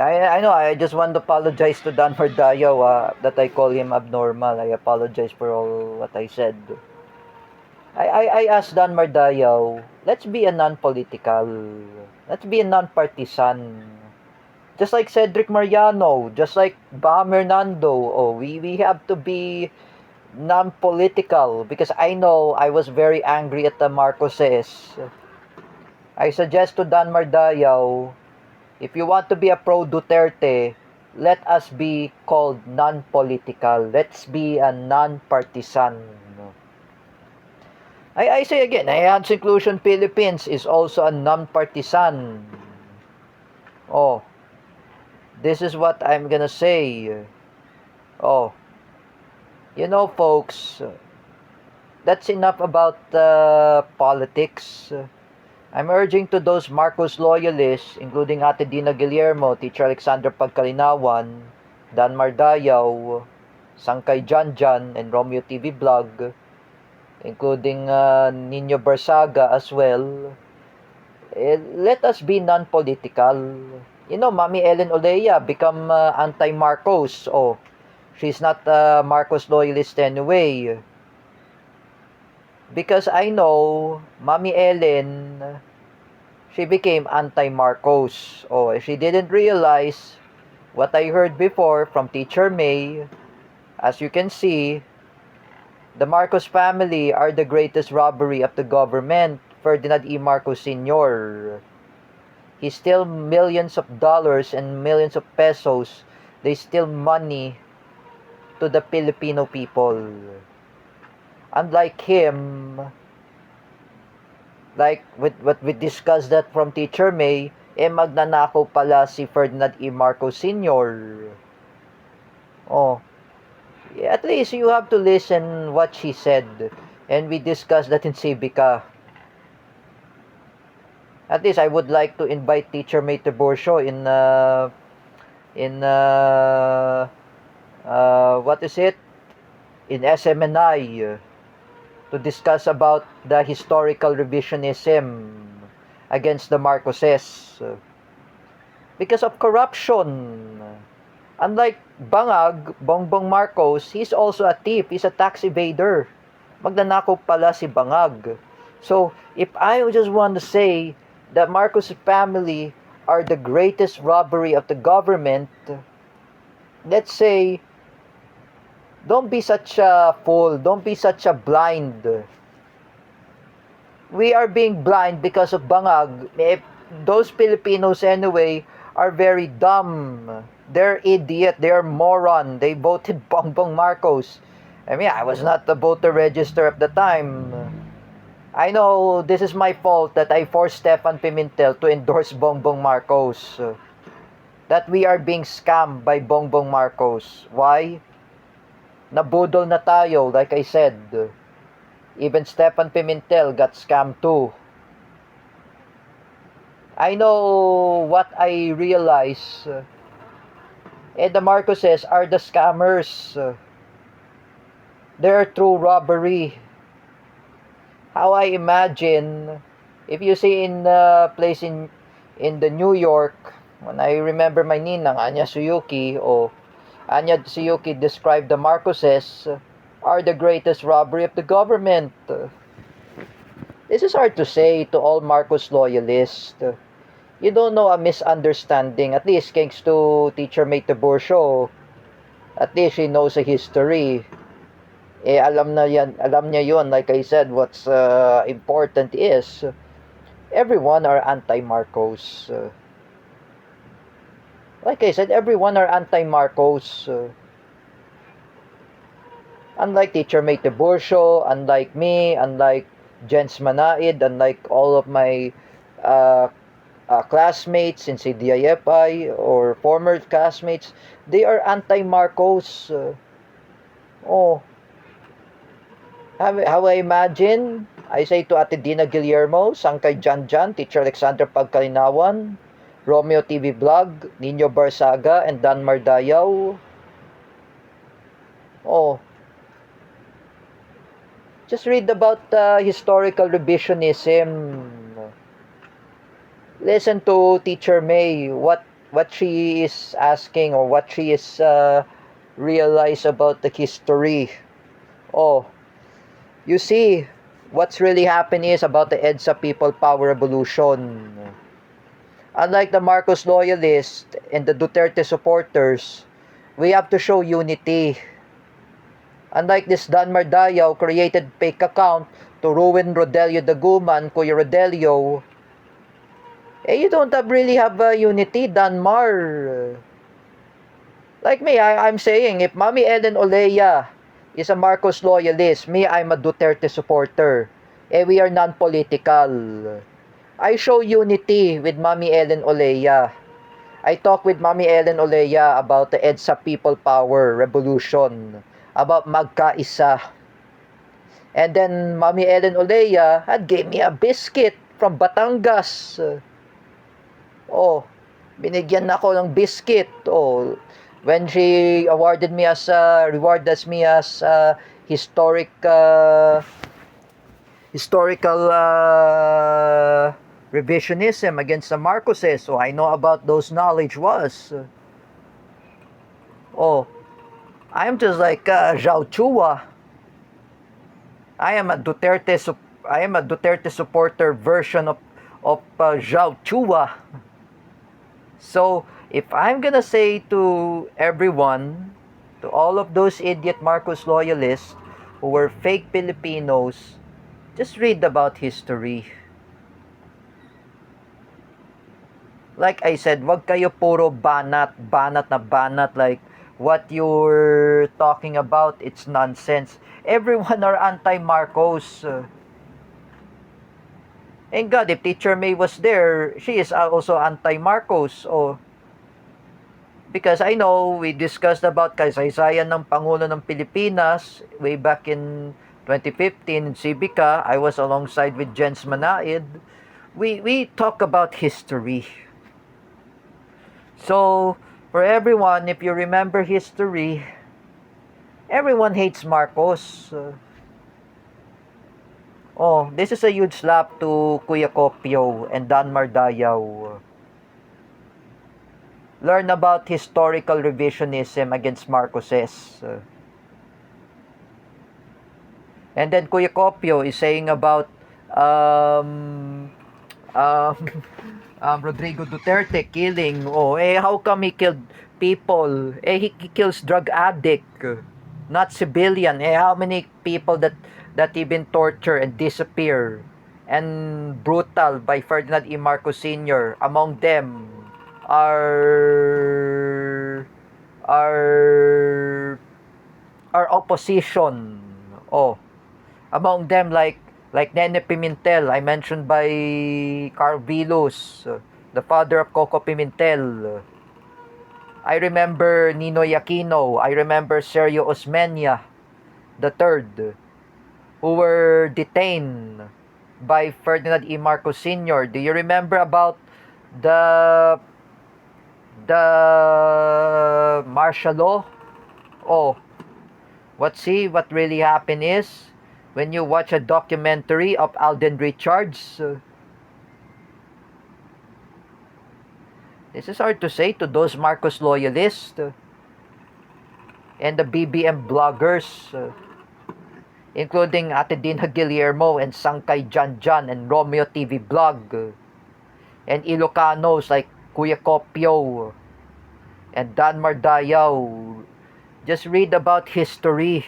I know, I just want to apologize to Dan Mardayo that I call him abnormal. I apologize for all what I said. I asked Dan Mardayo, let's be a non-political. Let's be a non-partisan. Just like Cedric Mariano, just like Bam Hernando. Oh, we have to be non-political because I know I was very angry at the Marcoses. I suggest to Dan Mardayo, if you want to be a pro-Duterte, let us be called non-political. Let's be a non-partisan. I say again, Alliance Inclusion Philippines is also a non-partisan. Oh, this is what I'm gonna say. Oh, you know, folks, that's enough about politics. I'm urging to those Marcos loyalists, including Ate Dina Guillermo, Teacher Alexander Pagkalinawan, Dan Mardayaw, Sangkay Janjan, and Romeo TV Vlog, including Nino Barsaga as well. Let us be non-political. You know, Mami Ellen Olea become anti-Marcos. Oh, she's not a Marcos loyalist anyway. Because I know, Mami Ellen, she became anti-Marcos. Oh, she didn't realize what I heard before from Teacher May. As you can see, the Marcos family are the greatest robbery of the government. Ferdinand E. Marcos Sr. He steal millions of dollars and millions of pesos. They steal money to the Filipino people. Unlike him, like with what we discussed that from Teacher May, magnanakaw pala si Ferdinand E. Marcos Sr. Oh, at least you have to listen what she said. And we discussed that in Civica. At least I would like to invite Teacher May Tiburcio in what is it? In SMNI to discuss about the historical revisionism against the Marcoses because of corruption. Unlike Bangag, Bongbong Marcos, he's also a thief, he's a tax evader. Magnanakaw pala si Bangag. So, if I just want to say that Marcos family are the greatest robbery of the government, let's say, don't be such a fool, don't be such a blind. We are being blind because of Bangag. Those Filipinos anyway are very dumb. They're idiot, they're moron. They voted Bongbong Marcos. I mean, I was not the voter register at the time. I know this is my fault that I forced Stefan Pimentel to endorse Bongbong Marcos. That we are being scammed by Bongbong Marcos. Why? Nabudol na tayo, like I said. Even Stefan Pimentel got scammed too. I know what I realize. The Marcoses are the scammers. They're true robbery. How I imagine, if you see in the place in the New York, when I remember my ninang, Anya Suyuki, Anya Suyuki described the Marcoses are the greatest robbery of the government. This is hard to say to all Marcos loyalists. You don't know a misunderstanding, at least thanks to Teacher May Tiburcio. At least she knows a history. Alam niya yun, like I said, what's important is, everyone are anti-Marcos. Like I said, everyone are anti-Marcos. Unlike Teacher May Tiburcio, unlike me, unlike Jens Manaid, unlike all of my classmates in CDIFI or former classmates, they are anti-Marcos. How I imagine, I say to Ate Dina Guillermo, Sangkay Janjan, Teacher Alexander Pagkalinawan, Romeo TV Vlog, Nino Barsaga, and Dan Mardayaw. Just read about historical revisionism. Listen to Teacher May, what what she is asking, or what she is realize about the history. Oh, you see, what's really happening is about the EDSA People Power Revolution. Unlike the Marcos loyalists and the Duterte supporters, we have to show unity. Unlike this Don Mardayaw created fake account to ruin Rodelio Daguman, Kuya Rodelio, you don't really have unity, Danmar. Like me, I'm saying, if Mami Ellen Olea is a Marcos loyalist, me, I'm a Duterte supporter. We are non-political. I show unity with Mami Ellen Olea. I talk with Mami Ellen Olea about the EDSA People Power Revolution, about magkaisa. And then Mami Ellen Olea had gave me a biscuit from Batangas. Oh, binigyan ako ng biscuit. Oh, when she awarded me as historical revisionism against the Marcoses. So I know about those knowledge was. Oh, I am just like Zhao Chua. I am a Duterte supporter version of Zhao Chua. So if I'm gonna say to everyone, to all of those idiot Marcos loyalists who were fake Filipinos, just read about history. Like I said, wag kayo puro banat na banat, like what you're talking about, it's nonsense. Everyone are anti-Marcos. And God, if Teacher May was there, she is also anti-Marcos. Oh, because I know we discussed about kasaysayan ng Pangulo ng Pilipinas way back in 2015 in Civica. I was alongside with Jens Manaid. We talk about history. So, for everyone, if you remember history, everyone hates Marcos. Oh, this is a huge slap to Kuya Kopio and Don Mardayaw. Learn about historical revisionism against Marcoses. And then Kuya Kopio is saying about Rodrigo Duterte killing. Oh, how come he killed people? He kills drug addict, not civilian. How many people that even torture and disappear and brutal by Ferdinand E. Marcos Sr. Among them are opposition. Oh, among them like Nene Pimentel, I mentioned by Carl Villos, the father of Coco Pimentel. I remember Ninoy Aquino. I remember Sergio Osmeña the third, who were detained by Ferdinand E. Marcos Sr. Do you remember about the martial law? Oh, what really happened is, when you watch a documentary of Alden Richards, this is hard to say to those Marcos loyalists and the BBM bloggers, including Ate Dina Guillermo and Sangkay Janjan and Romeo TV Blog, and Ilocanos like Kuya Kopio and Dan Mardayaw. Just read about history.